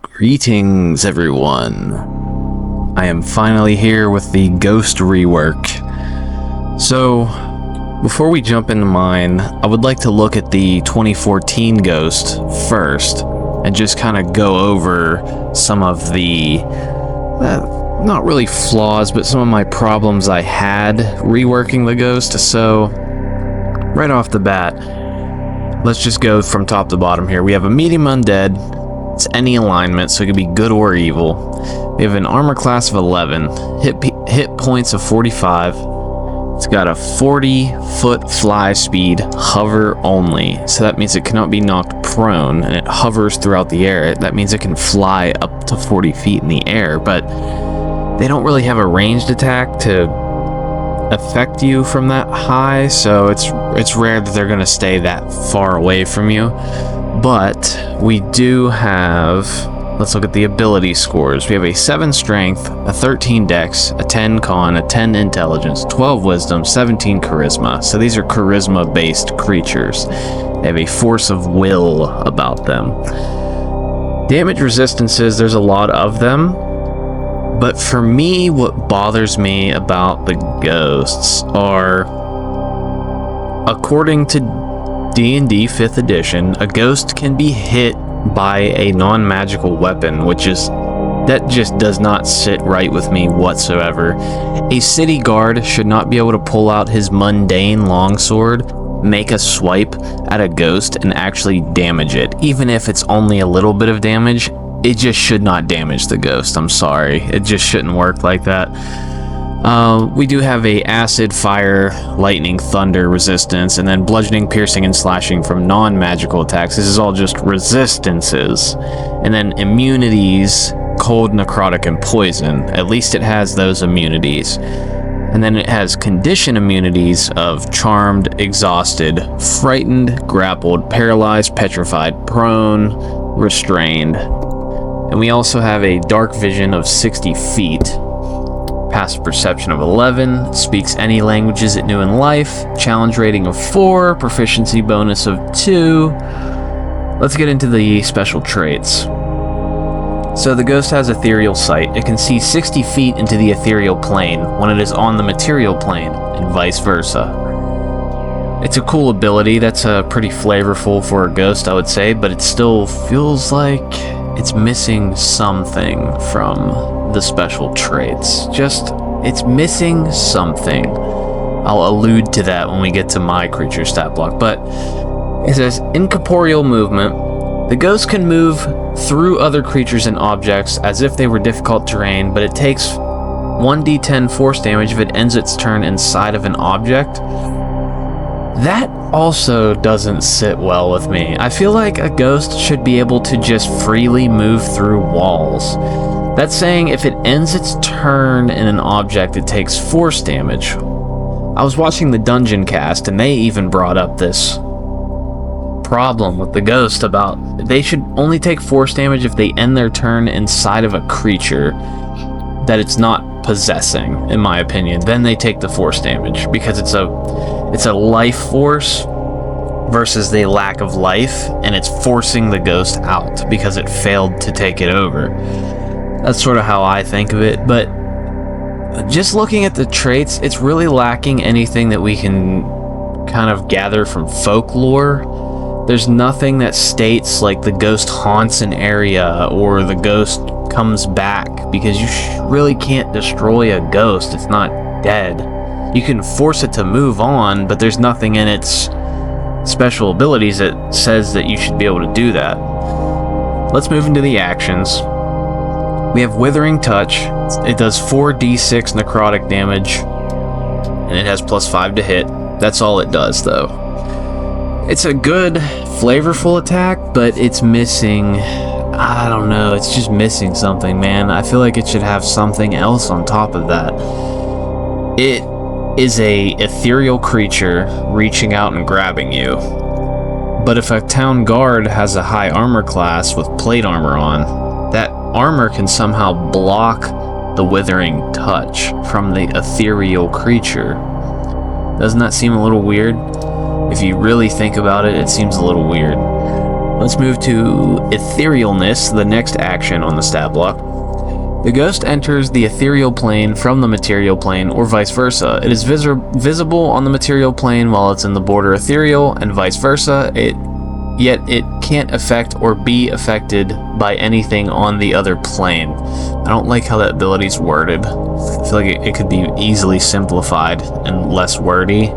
Greetings, everyone. I am finally here with the Ghost rework. So, before we jump into mine, I would like to look at the 2014 Ghost first, and just kind of go over some of the, not really flaws, but some of my problems I had reworking the Ghost. So, right off the bat, let's just go from top to bottom here. We have a medium undead. It's any alignment, so it could be good or evil. We have an armor class of 11, hit points of 45. It's got a 40-foot fly speed, hover only. So that means it cannot be knocked prone, and it hovers throughout the air. That means it can fly up to 40 feet in the air, but they don't really have a ranged attack to affect you from that high, so it's rare that they're going to stay that far away from you. But we do have, let's look at the ability scores. We have a 7 strength, a 13 dex, a 10 con, a 10 intelligence, 12 wisdom, 17 charisma. So these are charisma based creatures. They have a force of will about them. Damage resistances, there's a lot of them. But for me, what bothers me about the ghosts are, according to D&D 5th edition, a ghost can be hit by a non-magical weapon, that just does not sit right with me whatsoever. A city guard should not be able to pull out his mundane longsword, make a swipe at a ghost, and actually damage it. Even if it's only a little bit of damage, it just should not damage the ghost. I'm sorry. It just shouldn't work like that. We do have a acid, fire, lightning, thunder resistance, and then bludgeoning, piercing, and slashing from non-magical attacks. This is all just resistances. And then immunities, cold, necrotic, and poison. At least it has those immunities. And then it has condition immunities of charmed, exhausted, frightened, grappled, paralyzed, petrified, prone, restrained. And we also have a dark vision of 60 feet. Passive perception of 11, speaks any languages it knew in life, challenge rating of 4, proficiency bonus of 2. Let's get into the special traits. So the ghost has ethereal sight. It can see 60 feet into the ethereal plane when it is on the material plane, and vice versa. It's a cool ability that's pretty flavorful for a ghost, I would say, but it still feels like it's missing something from the special traits. It's missing something. I'll allude to that when we get to my creature stat block, but it says incorporeal movement. The ghost can move through other creatures and objects as if they were difficult terrain, but it takes 1d10 force damage if it ends its turn inside of an object. That also doesn't sit well with me. I feel like a ghost should be able to just freely move through walls. That's saying if it ends its turn in an object, it takes force damage. I was watching the Dungeon cast, and they even brought up this problem with the ghost about they should only take force damage if they end their turn inside of a creature that it's not possessing, in my opinion. Then they take the force damage, because it's a life force versus the lack of life, and it's forcing the ghost out because it failed to take it over. That's sort of how I think of it, but just looking at the traits, it's really lacking anything that we can kind of gather from folklore. There's nothing that states like the ghost haunts an area or the ghost comes back, because you really can't destroy a ghost. It's not dead. You can force it to move on, but there's nothing in its special abilities that says that you should be able to do that. Let's move into the actions. We have Withering Touch. It does 4d6 necrotic damage, and it has +5 to hit. That's all it does, though. It's a good, flavorful attack, but it's missing, I don't know, it's just missing something, man. I feel like it should have something else on top of that. It is a ethereal creature reaching out and grabbing you. But if a town guard has a high armor class with plate armor on, that armor can somehow block the Withering Touch from the ethereal creature. Doesn't that seem a little weird? If you really think about it, it seems a little weird. Let's move to etherealness, the next action on the stat block. The ghost enters the ethereal plane from the material plane, or vice versa. It is visible on the material plane while it's in the border ethereal, and vice versa. Yet it can't affect or be affected by anything on the other plane. I don't like how that ability's worded. I feel like it could be easily simplified and less wordy.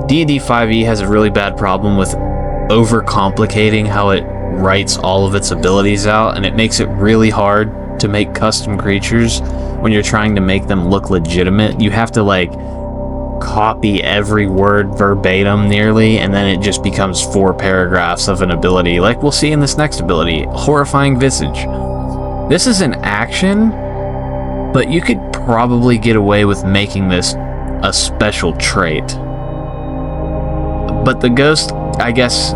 D&D 5e has a really bad problem with overcomplicating how it writes all of its abilities out, and it makes it really hard to make custom creatures when you're trying to make them look legitimate. You have to like copy every word verbatim nearly, and then it just becomes 4 paragraphs of an ability, like we'll see in this next ability, Horrifying Visage. This is an action, but you could probably get away with making this a special trait. But the ghost, I guess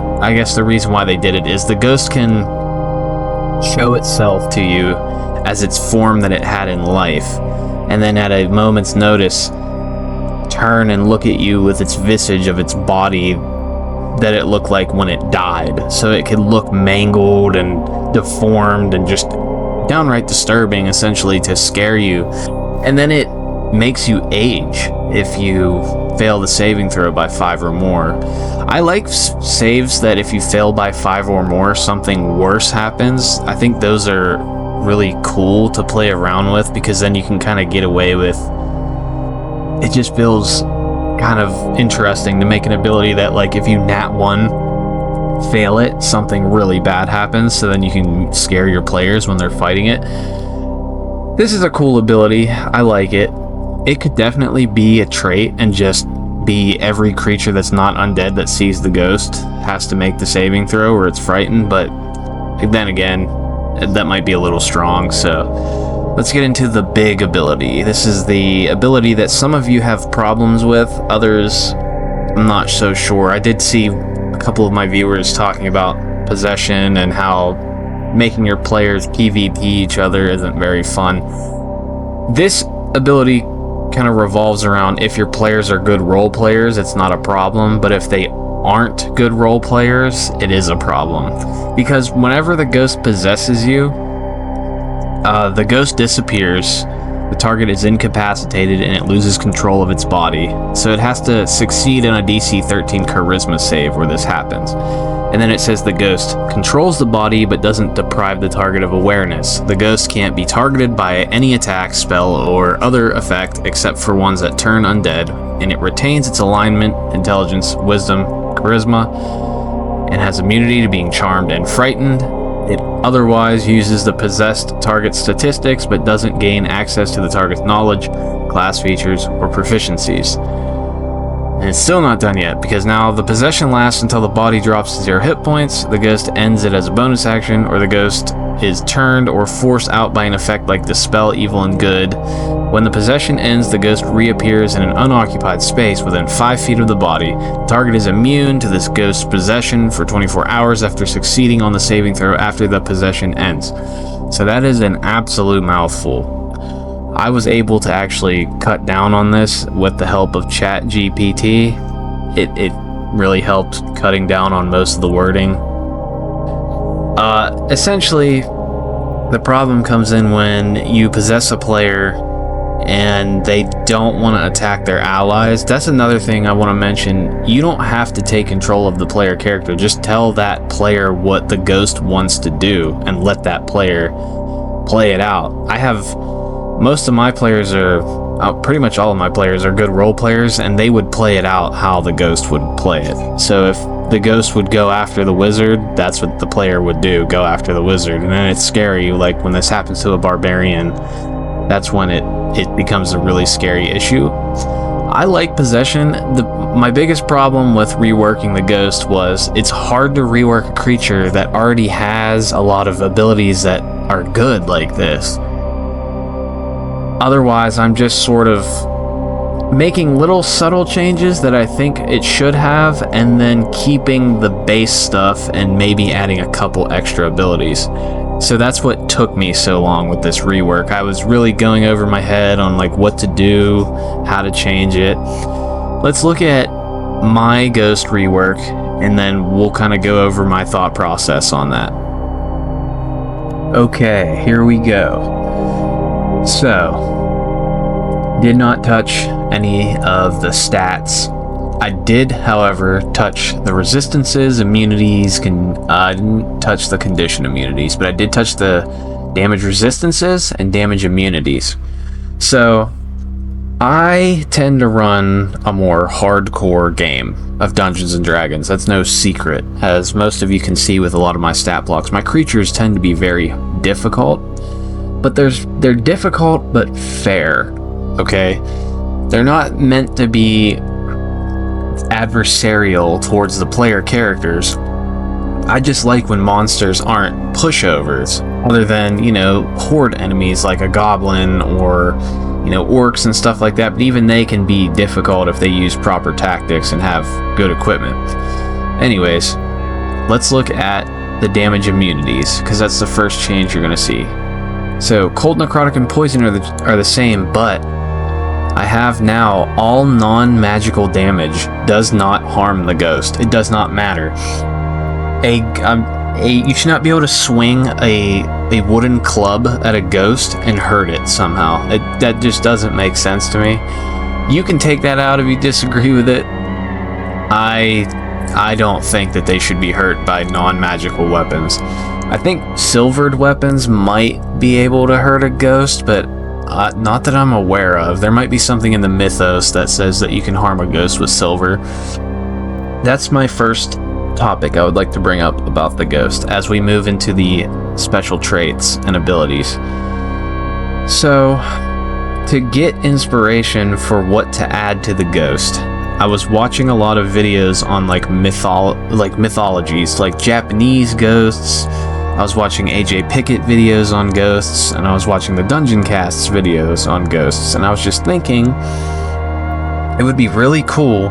the reason why they did it is the ghost can show itself to you as its form that it had in life, and then at a moment's notice turn and look at you with its visage of its body that it looked like when it died. So it could look mangled and deformed and just downright disturbing, essentially, to scare you. And then it makes you age if you fail the saving throw by 5 or more. I like saves that if you fail by 5 or more, something worse happens. I think those are really cool to play around with, because then you can kind of get away with it. Just feels kind of interesting to make an ability that, like, if you nat 1 fail it, something really bad happens, so then you can scare your players when they're fighting it. This is a cool ability. I like it. It could definitely be a trait and just be every creature that's not undead that sees the ghost has to make the saving throw or it's frightened, but then again, that might be a little strong. So let's get into the big ability. This is the ability that some of you have problems with, others I'm not so sure. I did see a couple of my viewers talking about possession and how making your players PvP each other isn't very fun. This ability kind of revolves around if your players are good role players, it's not a problem, but if they aren't good role players, it is a problem. Because whenever the ghost possesses you, the ghost disappears, the target is incapacitated, and it loses control of its body. So it has to succeed in a DC 13 charisma save where this happens. And then it says the ghost controls the body but doesn't deprive the target of awareness. The ghost can't be targeted by any attack, spell, or other effect except for ones that turn undead, and it retains its alignment, intelligence, wisdom, charisma, and has immunity to being charmed and frightened. It otherwise uses the possessed target's statistics but doesn't gain access to the target's knowledge, class features, or proficiencies. And it's still not done yet, because now the possession lasts until the body drops to 0 hit points, the ghost ends it as a bonus action, or the ghost is turned or forced out by an effect like Dispel Evil and Good. When the possession ends, the ghost reappears in an unoccupied space within 5 feet of the body. The target is immune to this ghost's possession for 24 hours after succeeding on the saving throw after the possession ends. So that is an absolute mouthful. I was able to actually cut down on this with the help of ChatGPT. It really helped cutting down on most of the wording. Essentially, the problem comes in when you possess a player and they don't want to attack their allies. That's another thing I want to mention. You don't have to take control of the player character. Just tell that player what the ghost wants to do and let that player play it out. I have most of my players are, pretty much all of my players are good role players, and they would play it out how the ghost would play it. So if the ghost would go after the wizard, that's what the player would do, go after the wizard. And then it's scary, like when this happens to a barbarian, that's when it becomes a really scary issue. I like possession. My biggest problem with reworking the ghost was it's hard to rework a creature that already has a lot of abilities that are good like this. Otherwise, I'm just sort of making little subtle changes that I think it should have, and then keeping the base stuff and maybe adding a couple extra abilities. So that's what took me so long with this rework. I was really going over my head on like what to do, how to change it. Let's look at my ghost rework, and then we'll kind of go over my thought process on that. Okay, here we go. So, did not touch any of the stats. I did, however, touch the resistances, immunities, I didn't touch the condition immunities, but I did touch the damage resistances and damage immunities. So, I tend to run a more hardcore game of Dungeons and Dragons. That's no secret, as most of you can see with a lot of my stat blocks. My creatures tend to be very difficult, but they're difficult but fair, okay? They're not meant to be adversarial towards the player characters. I just like when monsters aren't pushovers, other than, horde enemies like a goblin or orcs and stuff like that, but even they can be difficult if they use proper tactics and have good equipment. Anyways, let's look at the damage immunities, because that's the first change you're going to see. So, cold, necrotic, and poison are the same, but I have now all non-magical damage does not harm the ghost. It does not matter. You should not be able to swing a wooden club at a ghost and hurt it somehow. That just doesn't make sense to me. You can take that out if you disagree with it. I don't think that they should be hurt by non-magical weapons. I think silvered weapons might be able to hurt a ghost, but not that I'm aware of. There might be something in the mythos that says that you can harm a ghost with silver. That's my first topic I would like to bring up about the ghost as we move into the special traits and abilities. So, to get inspiration for what to add to the ghost, I was watching a lot of videos on mythologies, like Japanese ghosts. I was watching AJ Pickett videos on ghosts, and I was watching the Dungeon Casts videos on ghosts, and I was just thinking it would be really cool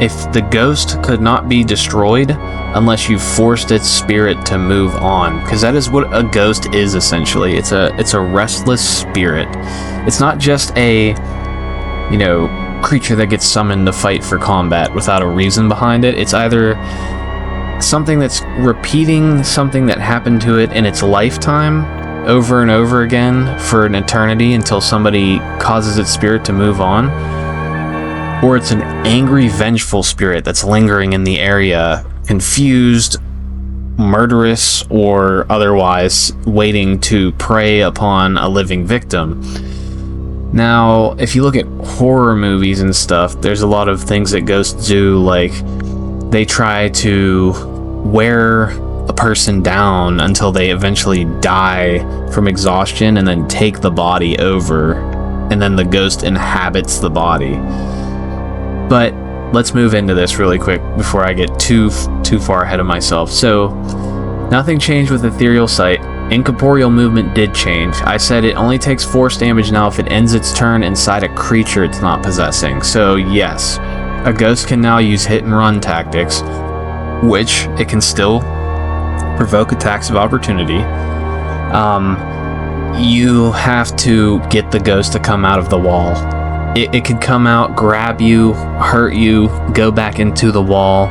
if the ghost could not be destroyed unless you forced its spirit to move on, because that is what a ghost is essentially. It's a restless spirit. It's not just a creature that gets summoned to fight for combat without a reason behind it. It's either something that's repeating something that happened to it in its lifetime over and over again for an eternity until somebody causes its spirit to move on, or it's an angry, vengeful spirit that's lingering in the area, confused, murderous, or otherwise waiting to prey upon a living victim. Now, if you look at horror movies and stuff, there's a lot of things that ghosts do, like they try to wear a person down until they eventually die from exhaustion and then take the body over, and then the ghost inhabits the body. But let's move into this really quick before I get too far ahead of myself. So, nothing changed with Ethereal Sight. Incorporeal movement did change. I said it only takes force damage now if it ends its turn inside a creature it's not possessing. So yes, a ghost can now use hit and run tactics, which it can still provoke attacks of opportunity. You have to get the ghost to come out of the wall. It could come out, grab you, hurt you, go back into the wall,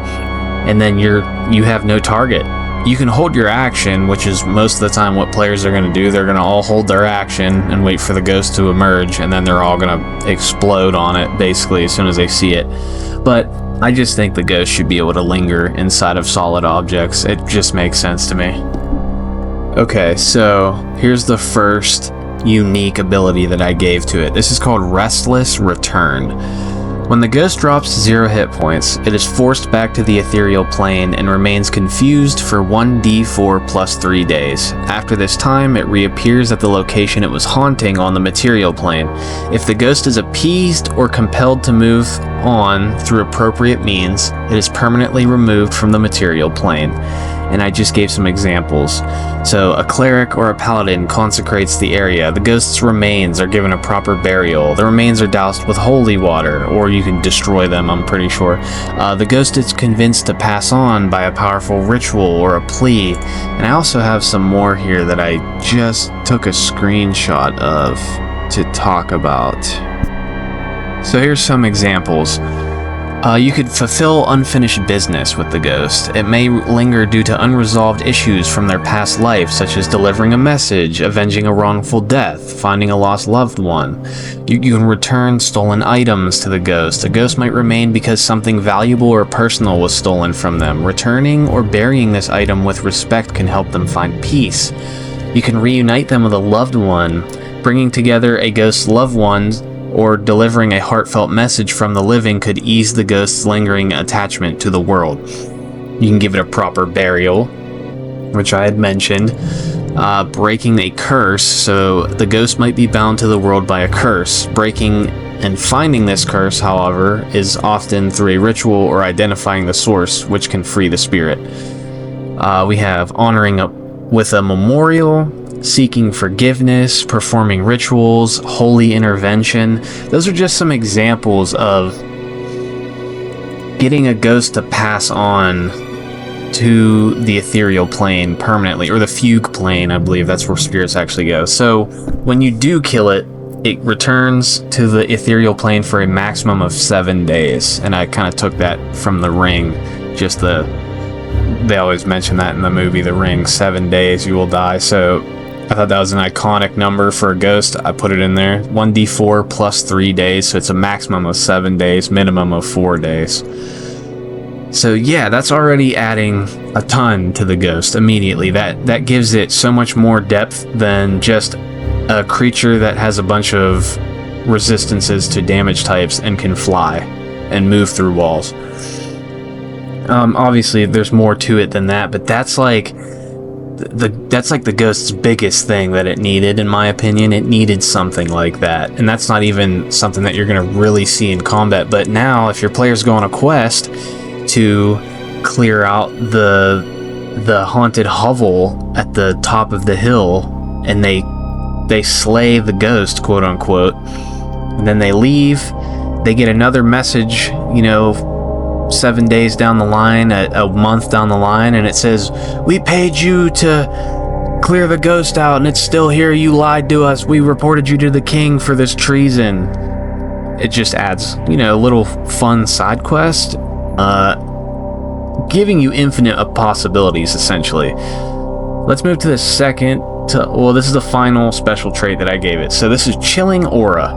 and then you have no target. You can hold your action, which is most of the time what players are going to do. They're going to all hold their action and wait for the ghost to emerge, and then they're all going to explode on it, basically, as soon as they see it. But I just think the ghost should be able to linger inside of solid objects. It just makes sense to me. Okay, so here's the first unique ability that I gave to it. This is called Restless Return. When the ghost drops 0 hit points, it is forced back to the ethereal plane and remains confused for 1d4 plus 3 days. After this time, it reappears at the location it was haunting on the material plane. If the ghost is appeased or compelled to move on through appropriate means, it is permanently removed from the material plane. And I just gave some examples. So a cleric or a paladin consecrates the area. The ghost's remains are given a proper burial. The remains are doused with holy water, or you can destroy them, I'm pretty sure. The ghost is convinced to pass on by a powerful ritual or a plea. And I also have some more here that I just took a screenshot of to talk about. So here's some examples. You could fulfill unfinished business with the ghost. It may linger due to unresolved issues from their past life, such as delivering a message, avenging a wrongful death, finding a lost loved one. You can return stolen items to the ghost. A ghost might remain because something valuable or personal was stolen from them. Returning or burying this item with respect can help them find peace. You can reunite them with a loved one. Bringing together a ghost's loved ones or delivering a heartfelt message from the living could ease the ghost's lingering attachment to the world. You can give it a proper burial, which I had mentioned. Breaking a curse, so the ghost might be bound to the world by a curse. Breaking and finding this curse, however, is often through a ritual or identifying the source, which can free the spirit. We have honoring with a memorial, seeking forgiveness, performing rituals, holy intervention. Those are just some examples of getting a ghost to pass on to the ethereal plane permanently, or the fugue plane, I believe that's where spirits actually go. So when you do kill it, it returns to the ethereal plane for a maximum of 7 days. And I kind of took that from The Ring, they always mention that in the movie The Ring, 7 days you will die. So I thought that was an iconic number for a ghost. I put it in there. 1d4 plus 3 days, so it's a maximum of 7 days, minimum of 4 days. So yeah, that's already adding a ton to the ghost immediately. That gives it so much more depth than just a creature that has a bunch of resistances to damage types and can fly and move through walls. Obviously, there's more to it than that, but that's like the ghost's biggest thing that it needed, in my opinion. It needed something like that, and that's not even something that you're going to really see in combat. But now, if your players go on a quest to clear out the haunted hovel at the top of the hill, and they slay the ghost, quote unquote, and then they leave, they get another message, 7 days down the line, a month down the line, and it says, "We paid you to clear the ghost out, and it's still here. You lied to us. We reported you to the king for this treason." It just adds, a little fun side quest, giving you infinite possibilities, essentially. Let's move to the second. This is the final special trait that I gave it. So this is Chilling Aura.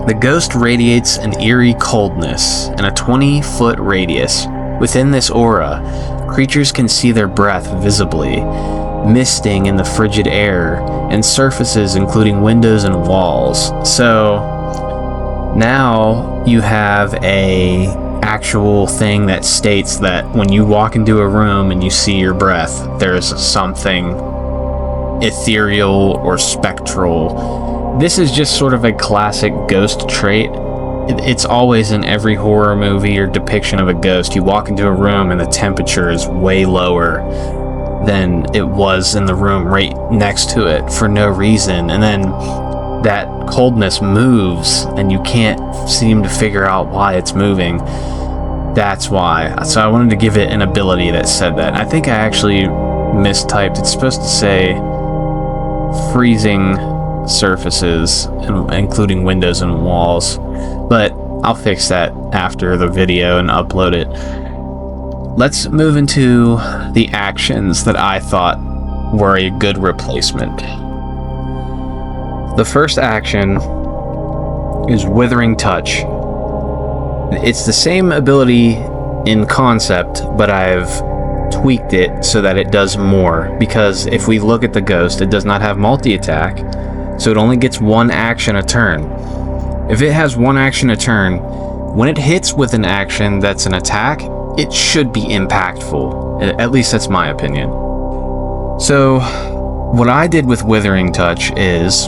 The ghost radiates an eerie coldness in a 20-foot radius. Within this aura, creatures can see their breath visibly, misting in the frigid air, and surfaces including windows and walls. So now you have a actual thing that states that when you walk into a room and you see your breath, there's something ethereal or spectral. This is just sort of a classic ghost trait. It's always in every horror movie or depiction of a ghost. You walk into a room and the temperature is way lower than it was in the room right next to it for no reason. And then that coldness moves and you can't seem to figure out why it's moving. That's why. So I wanted to give it an ability that said that. I think I actually mistyped. It's supposed to say freezing surfaces, including windows and walls, but I'll fix that after the video and upload it. Let's move into the actions that I thought were a good replacement. The first action is Withering Touch. It's the same ability in concept, but I've tweaked it so that it does more, because if we look at the ghost, it does not have multi-attack, so it only gets one action a turn. If it has one action a turn, when it hits with an action that's an attack, it should be impactful. At least that's my opinion. So what I did with Withering Touch is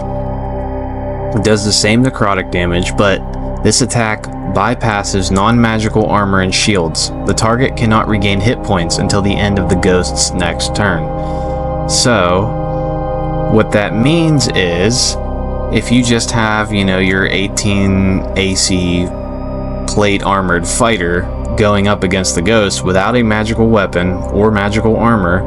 it does the same necrotic damage, but this attack bypasses non-magical armor and shields. The target cannot regain hit points until the end of the ghost's next turn. So what that means is, if you just have, your 18 AC plate armored fighter going up against the ghost without a magical weapon or magical armor,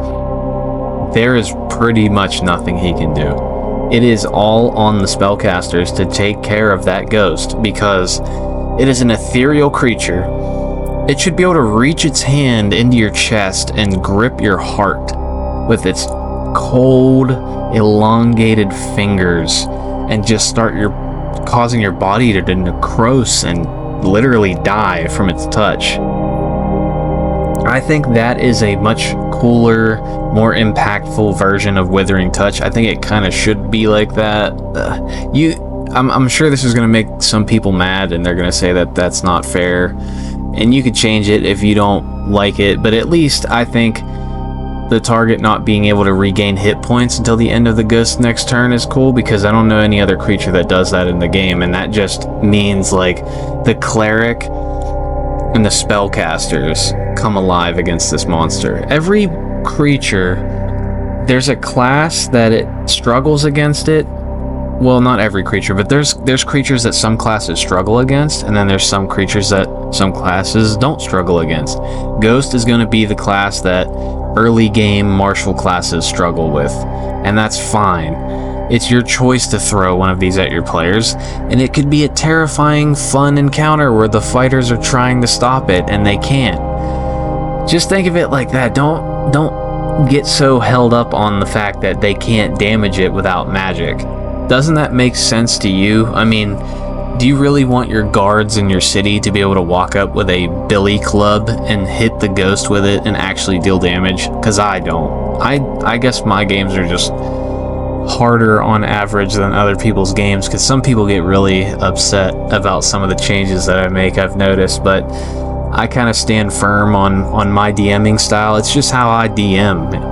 there is pretty much nothing he can do. It is all on the spellcasters to take care of that ghost, because It is an ethereal creature. It should be able to reach its hand into your chest and grip your heart with its cold, elongated fingers and just start causing your body to necrose and literally die from its touch. I think that is a much cooler, more impactful version of Withering Touch. I think it kind of should be like that. I'm sure this is going to make some people mad, and they're going to say that that's not fair. And you could change it if you don't like it, but at least I think the target not being able to regain hit points until the end of the ghost's next turn is cool, because I don't know any other creature that does that in the game, and that just means like the cleric and the spellcasters come alive against this monster. Every creature, there's a class that it struggles against it. Well, not every creature, but there's creatures that some classes struggle against, and then there's some creatures that some classes don't struggle against. Ghost is going to be the class that early game martial classes struggle with, and that's fine. It's your choice to throw one of these at your players, and it could be a terrifying, fun encounter where the fighters are trying to stop it and they can't. Just think of it like that. Don't get so held up on the fact that they can't damage it without magic. Doesn't that make sense to you? I mean, do you really want your guards in your city to be able to walk up with a billy club and hit the ghost with it and actually deal damage? Because I don't. I guess my games are just harder on average than other people's games, because some people get really upset about some of the changes that I make, I've noticed, but I kind of stand firm on my DMing style. It's just how I DM.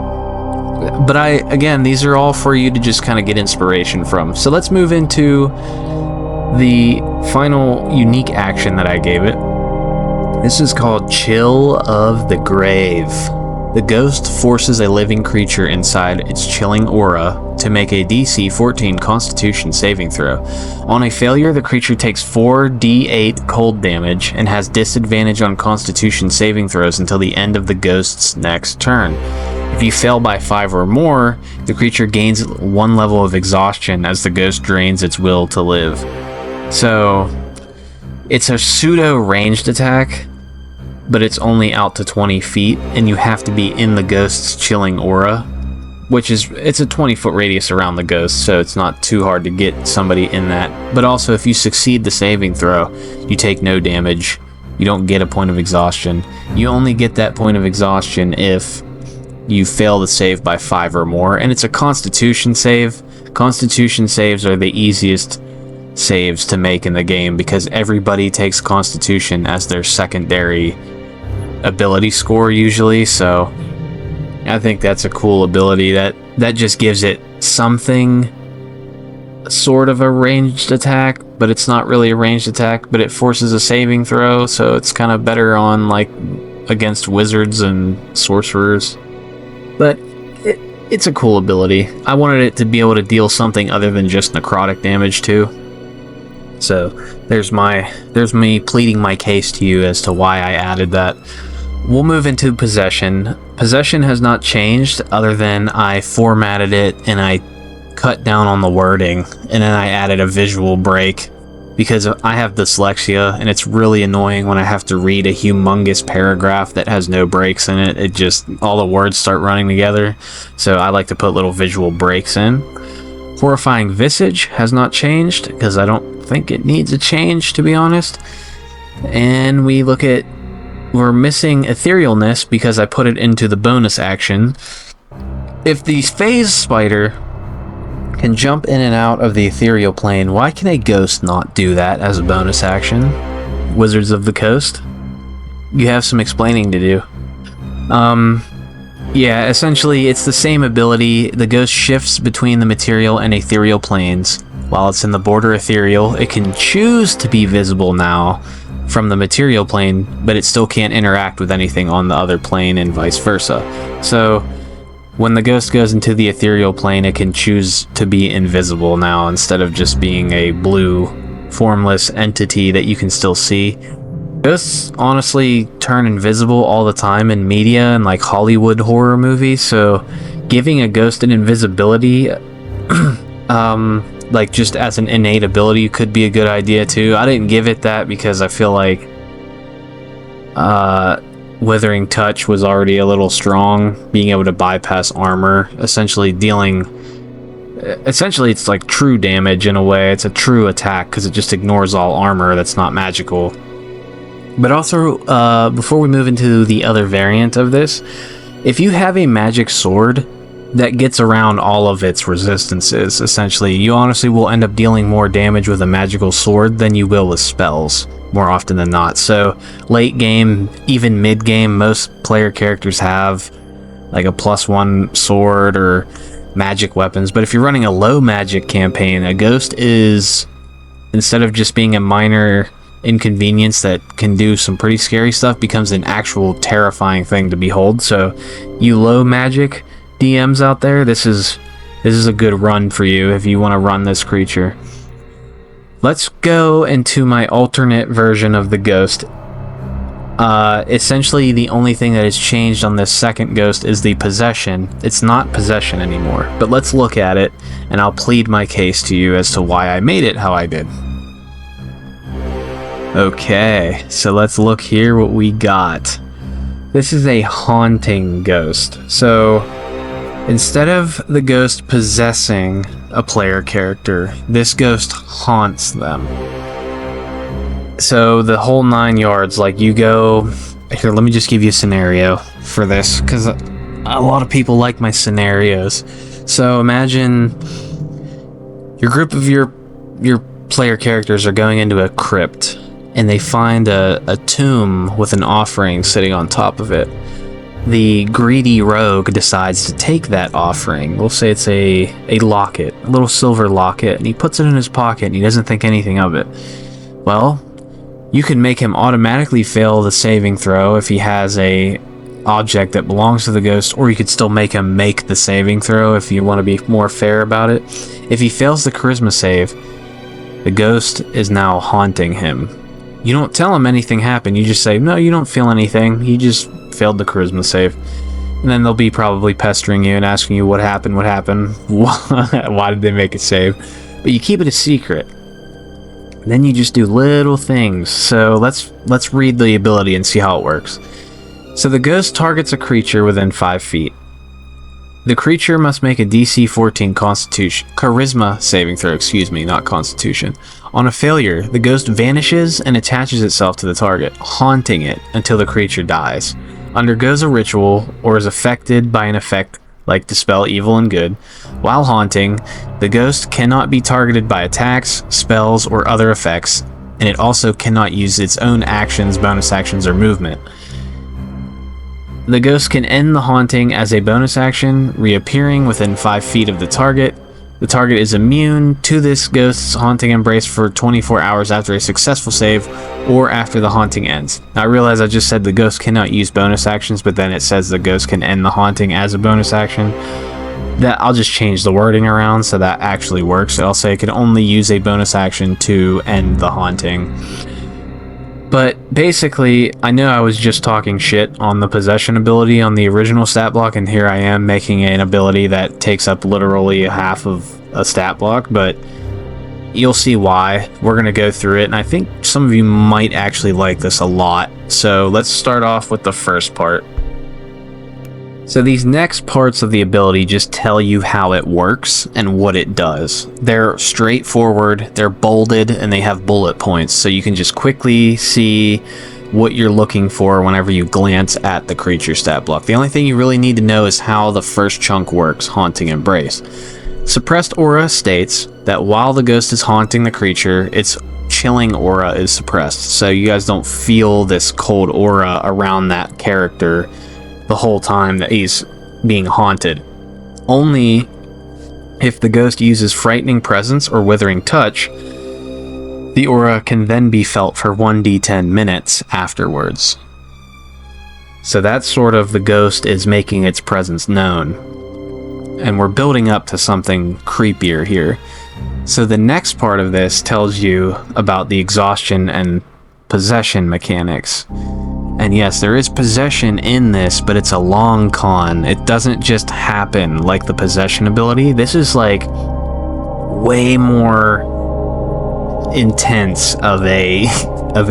But again, these are all for you to just kind of get inspiration from. So let's move into the final unique action that I gave it. This is called Chill of the Grave. The ghost forces a living creature inside its chilling aura to make a DC 14 Constitution saving throw. On a failure, the creature takes 4d8 cold damage and has disadvantage on Constitution saving throws until the end of the ghost's next turn. If you fail by 5 or more, the creature gains 1 level of exhaustion as the ghost drains its will to live. So, it's a pseudo ranged attack, but it's only out to 20 feet, and you have to be in the ghost's chilling aura, it's a 20-foot radius around the ghost, so it's not too hard to get somebody in that. But also, if you succeed the saving throw, you take no damage. You don't get a point of exhaustion. You only get that point of exhaustion if you fail the save by 5 or more, and it's a Constitution save. Constitution saves are the easiest saves to make in the game because everybody takes Constitution as their secondary ability score usually, so I think that's a cool ability that just gives it something sort of a ranged attack, but it's not really a ranged attack, but it forces a saving throw, so it's kind of better on like against wizards and sorcerers. But it's a cool ability. I wanted it to be able to deal something other than just necrotic damage too. So there's me pleading my case to you as to why I added that. We'll move into Possession. Possession has not changed other than I formatted it and I cut down on the wording, and then I added a visual break because I have dyslexia and it's really annoying when I have to read a humongous paragraph that has no breaks in it. It just, all the words start running together. So I like to put little visual breaks in. Horrifying Visage has not changed because I don't think it needs a change, to be honest. And we're missing Etherealness because I put it into the bonus action. If the Phase Spider can jump in and out of the ethereal plane, why can a ghost not do that as a bonus action? Wizards of the Coast, you have some explaining to do. Yeah, essentially it's the same ability. The ghost shifts between the material and ethereal planes. While it's in the border ethereal, it can choose to be visible now from the material plane, but it still can't interact with anything on the other plane and vice versa. So when the ghost goes into the ethereal plane, it can choose to be invisible now instead of just being a blue, formless entity that you can still see. Ghosts honestly turn invisible all the time in media and like Hollywood horror movies, so giving a ghost an invisibility like just as an innate ability could be a good idea too. I didn't give it that because I feel like Withering Touch was already a little strong, being able to bypass armor, essentially it's like true damage in a way. It's a true attack because it just ignores all armor that's not magical. But also, before we move into the other variant of this, if you have a magic sword that gets around all of its resistances, essentially, you honestly will end up dealing more damage with a magical sword than you will with spells, more often than not. So, late game, even mid game, most player characters have like a +1 sword or magic weapons. But if you're running a low magic campaign, a ghost is, instead of just being a minor inconvenience that can do some pretty scary stuff, becomes an actual terrifying thing to behold. So, you low magic DMs out there, this is a good run for you if you want to run this creature. Let's go into my alternate version of the ghost. Essentially, the only thing that has changed on this second ghost is the possession. It's not possession anymore, but let's look at it, and I'll plead my case to you as to why I made it how I did. Okay, so let's look here what we got. This is a haunting ghost. So, instead of the ghost possessing a player character, this ghost haunts them. So the whole 9 yards, like you go... Here, let me just give you a scenario for this, because a lot of people like my scenarios. So imagine your group of your player characters are going into a crypt, and they find a tomb with an offering sitting on top of it. The greedy rogue decides to take that offering. We'll say it's a locket, a little silver locket, and he puts it in his pocket and he doesn't think anything of it. Well, you can make him automatically fail the saving throw if he has a object that belongs to the ghost, or you could still make him make the saving throw if you want to be more fair about it. If he fails the charisma save, the ghost is now haunting him. You don't tell him anything happened, you just say, no, you don't feel anything, he just failed the charisma save. And then they'll be probably pestering you and asking you what happened, why did they make it save? But you keep it a secret. Then you just do little things. So let's read the ability and see how it works. So the ghost targets a creature within 5 feet. The creature must make a DC 14 charisma saving throw, not constitution. On a failure, the ghost vanishes and attaches itself to the target, haunting it until the creature dies, undergoes a ritual, or is affected by an effect like Dispel Evil and Good. While haunting, the ghost cannot be targeted by attacks, spells, or other effects, and it also cannot use its own actions, bonus actions, or movement. The ghost can end the haunting as a bonus action, reappearing within 5 feet of the target. The target is immune to this ghost's haunting embrace for 24 hours after a successful save or after the haunting ends. Now I realize I just said the ghost cannot use bonus actions, but then it says the ghost can end the haunting as a bonus action. That I'll just change the wording around so that actually works. I'll say it can only use a bonus action to end the haunting. But basically, I know I was just talking shit on the possession ability on the original stat block, and here I am making an ability that takes up literally half of a stat block, but you'll see why. We're going to go through it, and I think some of you might actually like this a lot. So let's start off with the first part. So these next parts of the ability just tell you how it works and what it does. They're straightforward, they're bolded, and they have bullet points, so you can just quickly see what you're looking for whenever you glance at the creature stat block. The only thing you really need to know is how the first chunk works, Haunting Embrace. Suppressed Aura states that while the ghost is haunting the creature, its chilling aura is suppressed, so you guys don't feel this cold aura around that character the whole time that he's being haunted. Only if the ghost uses Frightening Presence or Withering Touch, the aura can then be felt for 1d10 minutes afterwards. So that's sort of the ghost is making its presence known. And we're building up to something creepier here. So the next part of this tells you about the exhaustion and possession mechanics. And yes, there is possession in this, but it's a long con. It doesn't just happen like the possession ability. This is like way more intense of a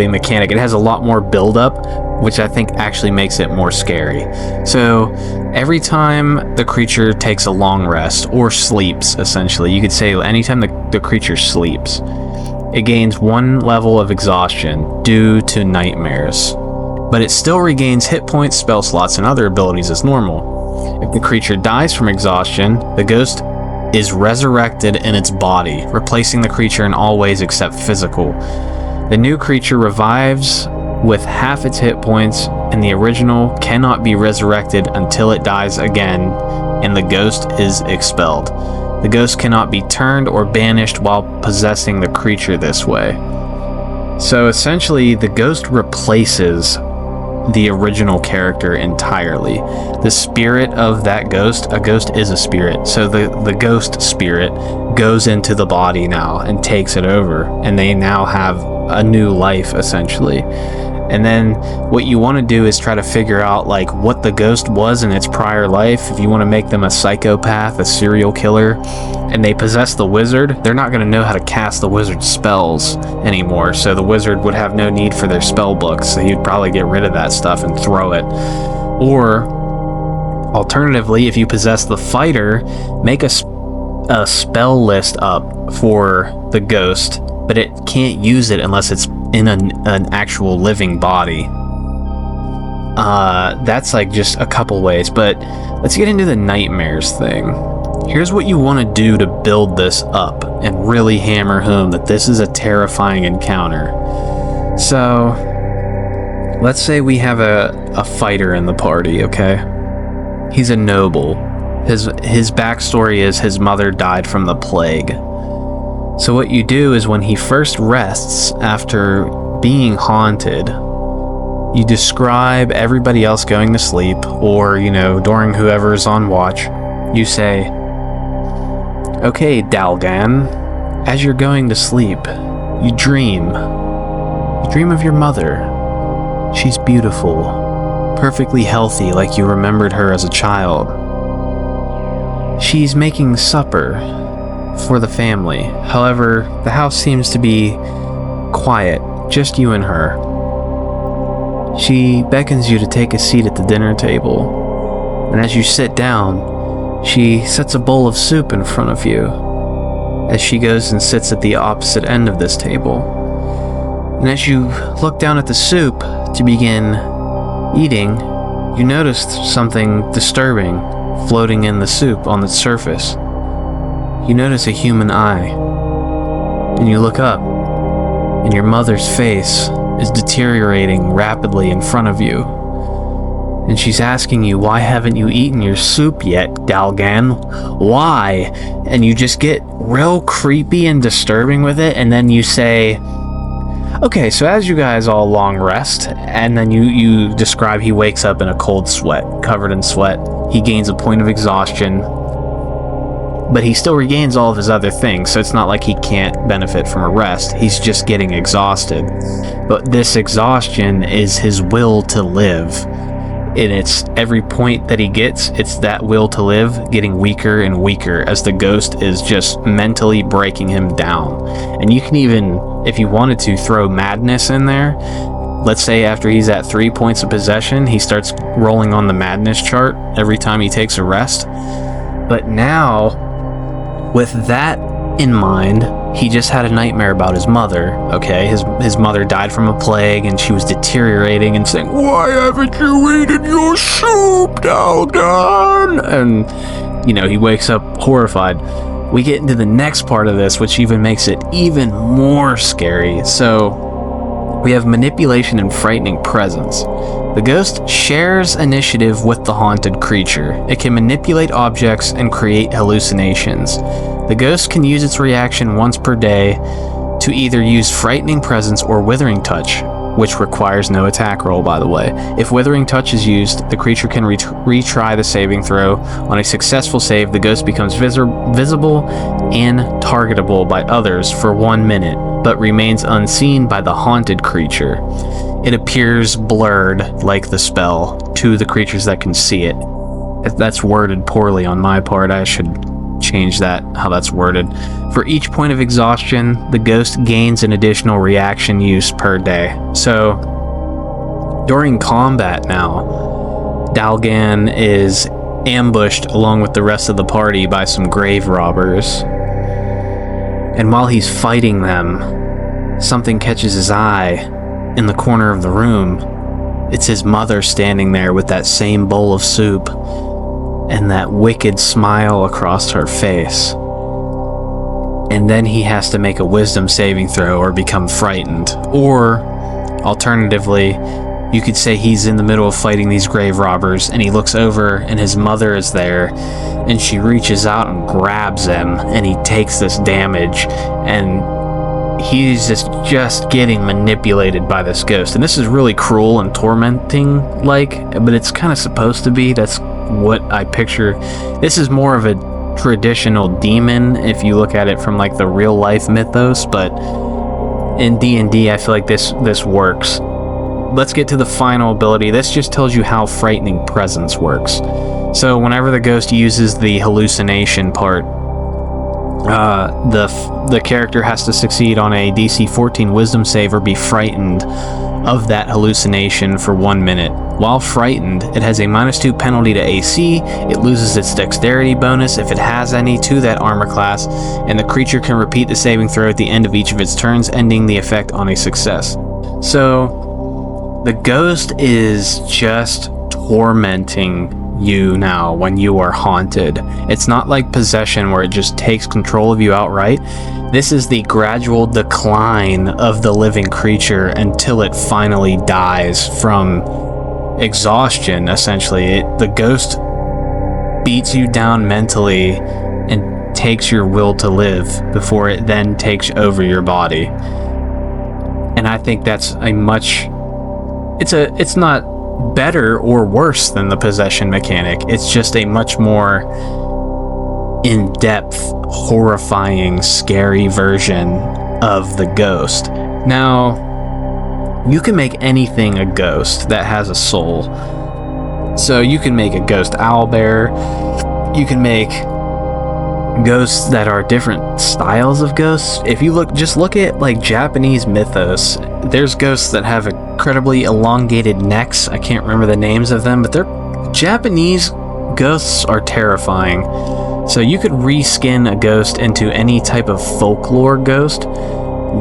mechanic. It has a lot more build-up, which I think actually makes it more scary. So every time the creature takes a long rest or sleeps, essentially, you could say anytime the creature sleeps, it gains 1 level of exhaustion due to nightmares, but it still regains hit points, spell slots, and other abilities as normal. If the creature dies from exhaustion, the ghost is resurrected in its body, replacing the creature in all ways except physical. The new creature revives with half its hit points, and the original cannot be resurrected until it dies again, and the ghost is expelled. The ghost cannot be turned or banished while possessing the creature this way. So essentially, the ghost replaces the original character entirely. The spirit of that ghost, a ghost is a spirit, so the ghost spirit goes into the body now and takes it over, and they now have a new life, essentially. And then what you want to do is try to figure out like what the ghost was in its prior life. If you want to make them a psychopath, a serial killer, and they possess the wizard, they're not going to know how to cast the wizard's spells anymore. So the wizard would have no need for their spell books. So he'd probably get rid of that stuff and throw it. Or alternatively, if you possess the fighter, make a spell list up for the ghost, but it can't use it unless it's in an actual living body. That's like just a couple ways, but let's get into the nightmares thing. Here's what you want to do to build this up and really hammer home that this is a terrifying encounter. So let's say we have a fighter in the party, okay? He's a noble. His backstory is his mother died from the plague. So what you do is when he first rests after being haunted, you describe everybody else going to sleep, or, during whoever's on watch, you say, "Okay, Dalgan, as you're going to sleep, you dream. You dream of your mother. She's beautiful, perfectly healthy like you remembered her as a child. She's making supper for the family. However, the house seems to be quiet, just you and her. She beckons you to take a seat at the dinner table, and as you sit down, she sets a bowl of soup in front of you as she goes and sits at the opposite end of this table. And as you look down at the soup to begin eating, you notice something disturbing floating in the soup on the surface. You notice a human eye, and you look up, and your mother's face is deteriorating rapidly in front of you. And she's asking you, "Why haven't you eaten your soup yet, Dalgan? Why?" And you just get real creepy and disturbing with it, and then you say, "Okay, so as you guys all long rest," and then you describe he wakes up in a cold sweat, covered in sweat. He gains a point of exhaustion, but he still regains all of his other things, so it's not like he can't benefit from a rest. He's just getting exhausted. But this exhaustion is his will to live. And it's every point that he gets, it's that will to live getting weaker and weaker as the ghost is just mentally breaking him down. And you can even, if you wanted to, throw madness in there. Let's say after he's at 3 points of possession, he starts rolling on the madness chart every time he takes a rest. But now, with that in mind, he just had a nightmare about his mother, okay? His mother died from a plague, and she was deteriorating and saying, "Why haven't you eaten your soup, Dalgan?" And, he wakes up horrified. We get into the next part of this, which even makes it even more scary. So, we have manipulation and frightening presence. The ghost shares initiative with the haunted creature. It can manipulate objects and create hallucinations. The ghost can use its reaction once per day to either use frightening presence or withering touch, which requires no attack roll, by the way. If withering touch is used, the creature can retry the saving throw. On a successful save, the ghost becomes visible and targetable by others for 1 minute, but remains unseen by the haunted creature. It appears blurred, like the spell, to the creatures that can see it. If that's worded poorly on my part, I should change that, how that's worded. For each point of exhaustion, the ghost gains an additional reaction use per day. So during combat now, Dalgan is ambushed along with the rest of the party by some grave robbers. And while he's fighting them, something catches his eye in the corner of the room. It's his mother standing there with that same bowl of soup and that wicked smile across her face. And then he has to make a wisdom saving throw or become frightened. Or, alternatively, you could say he's in the middle of fighting these grave robbers and he looks over and his mother is there and she reaches out and grabs him and he takes this damage and he's just getting manipulated by this ghost. And this is really cruel and tormenting, but it's kind of supposed to be. That's what I picture. This is more of a traditional demon if you look at it from like the real life mythos, but in D&D I feel like this works. Let's get to the final ability. This just tells you how frightening presence works. So whenever the ghost uses the hallucination part, the character has to succeed on a DC 14 wisdom save or be frightened of that hallucination for 1 minute. While frightened, it has a -2 penalty to AC, it loses its dexterity bonus if it has any to that armor class, and the creature can repeat the saving throw at the end of each of its turns, ending the effect on a success. So the ghost is just tormenting you now when you are haunted. It's not like possession where it just takes control of you outright. This is the gradual decline of the living creature until it finally dies from exhaustion, essentially. The ghost beats you down mentally and takes your will to live before it then takes over your body. And I think that's it's not better or worse than the possession mechanic. It's just a much more in-depth, horrifying, scary version of the ghost. Now, you can make anything a ghost that has a soul. So you can make a ghost owlbear. You can make ghosts that are different styles of ghosts. If you just look at like Japanese mythos, there's ghosts that have incredibly elongated necks. I can't remember the names of them, but they're Japanese ghosts are terrifying. So you could reskin a ghost into any type of folklore ghost.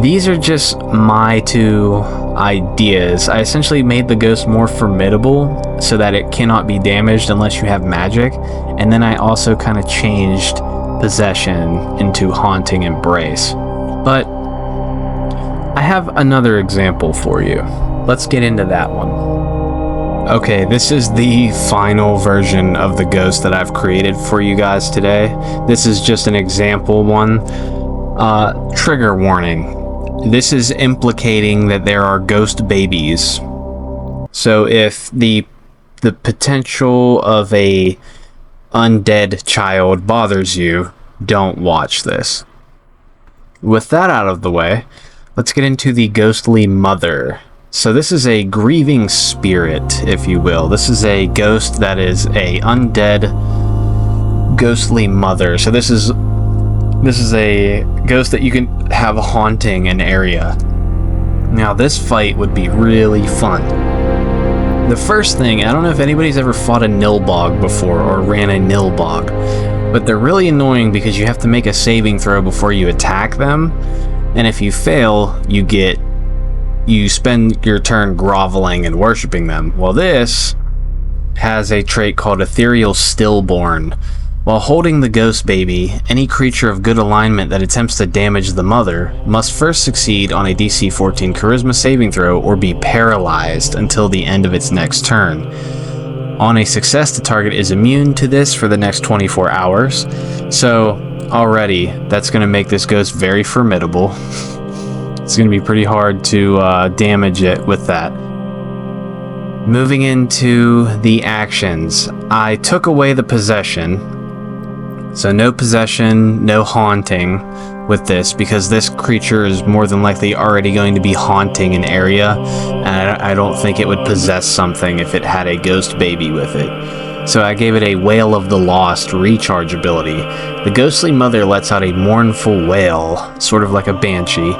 These are just my two ideas. I essentially made the ghost more formidable so that it cannot be damaged unless you have magic, and then I also kind of changed possession into haunting embrace. But I have another example for you. Let's get into that one. Okay, this is the final version of the ghost that I've created for you guys today. This is just an example one. Trigger warning. This is implicating that there are ghost babies. So if the potential of a undead child bothers you, don't watch this. With that out of the way, let's get into the ghostly mother. So this is a grieving spirit, if you will. This is a ghost that is a undead ghostly mother. So this is a ghost that you can have haunting an area. Now this fight would be really fun. The first thing, I don't know if anybody's ever fought a nilbog before or ran a nilbog, but they're really annoying because you have to make a saving throw before you attack them, and if you fail, you spend your turn groveling and worshiping them. Well, this has a trait called Ethereal Stillborn. While holding the ghost baby, any creature of good alignment that attempts to damage the mother must first succeed on a DC 14 Charisma saving throw or be paralyzed until the end of its next turn. On a success, the target is immune to this for the next 24 hours. So already, that's going to make this ghost very formidable. It's going to be pretty hard to damage it with that. Moving into the actions, I took away the possession. So no possession, no haunting with this, because this creature is more than likely already going to be haunting an area, and I don't think it would possess something if it had a ghost baby with it. so I gave it a Wail of the Lost recharge ability. The ghostly mother lets out a mournful wail, sort of like a banshee.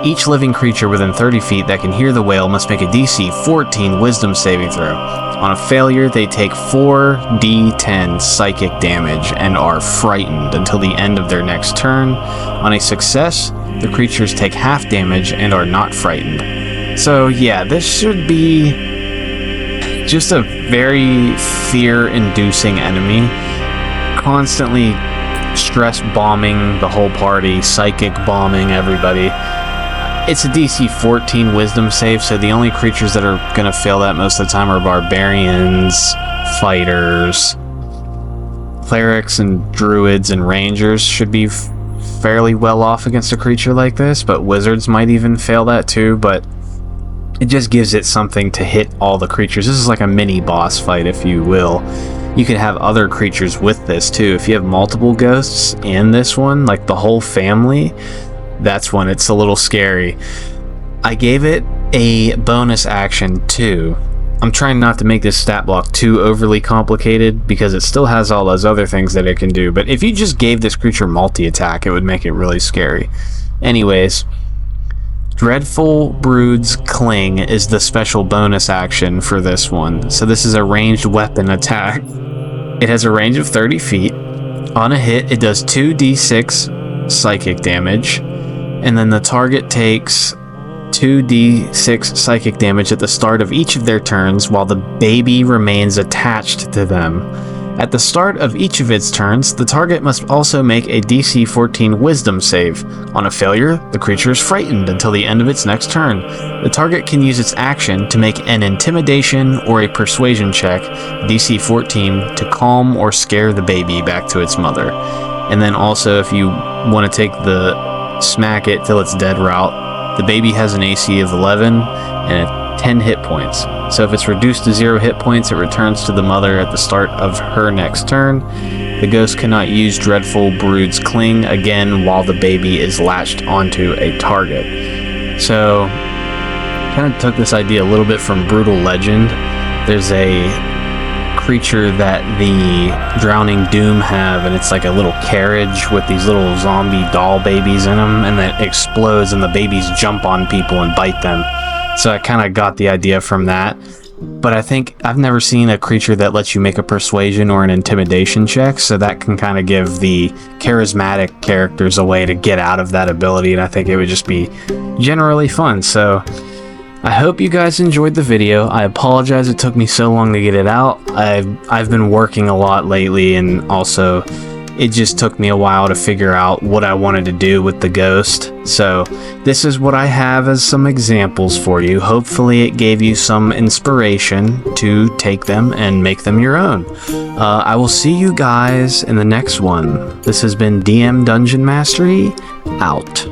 Each living creature within 30 feet that can hear the wail must make a DC 14 wisdom saving throw. On a failure, they take 4d10 psychic damage and are frightened until the end of their next turn. On a success, the creatures take half damage and are not frightened. So yeah, this should be just a very fear-inducing enemy. Constantly stress bombing the whole party, psychic bombing everybody. It's a DC 14 wisdom save, so the only creatures that are going to fail that most of the time are barbarians, fighters, clerics and druids and rangers should be fairly well off against a creature like this, but wizards might even fail that too, but it just gives it something to hit all the creatures. This is like a mini boss fight, if you will. You could have other creatures with this too. If you have multiple ghosts in this one, like the whole family, that's when it's a little scary. I gave it a bonus action too. I'm trying not to make this stat block too overly complicated because it still has all those other things that it can do, but if you just gave this creature multi-attack, it would make it really scary. Anyways, Dreadful Brood's Cling is the special bonus action for this one. So this is a ranged weapon attack. It has a range of 30 feet. On a hit, it does 2d6 psychic damage, and then the target takes 2d6 psychic damage at the start of each of their turns while the baby remains attached to them. At the start of each of its turns, the target must also make a DC 14 wisdom save. On a failure, the creature is frightened until the end of its next turn. The target can use its action to make an intimidation or a persuasion check, DC 14, to calm or scare the baby back to its mother. And then also, if you want to take the smack it till it's dead route, the baby has an AC of 11 and 10 hit points. So if it's reduced to 0 hit points, it returns to the mother at the start of her next turn. The ghost cannot use Dreadful Brood's Cling again while the baby is latched onto a target. So, kind of took this idea a little bit from Brutal Legend. There's a creature that the Drowning Doom have, and it's like a little carriage with these little zombie doll babies in them, and that explodes and the babies jump on people and bite them. So I kind of got the idea from that. But I think I've never seen a creature that lets you make a persuasion or an intimidation check, so that can kind of give the charismatic characters a way to get out of that ability, and I think it would just be generally fun. So I hope you guys enjoyed the video. I apologize it took me so long to get it out. I've been working a lot lately, and also it just took me a while to figure out what I wanted to do with the ghost. So this is what I have as some examples for you. Hopefully it gave you some inspiration to take them and make them your own. I will see you guys in the next one. This has been DM Dungeon Mastery, out.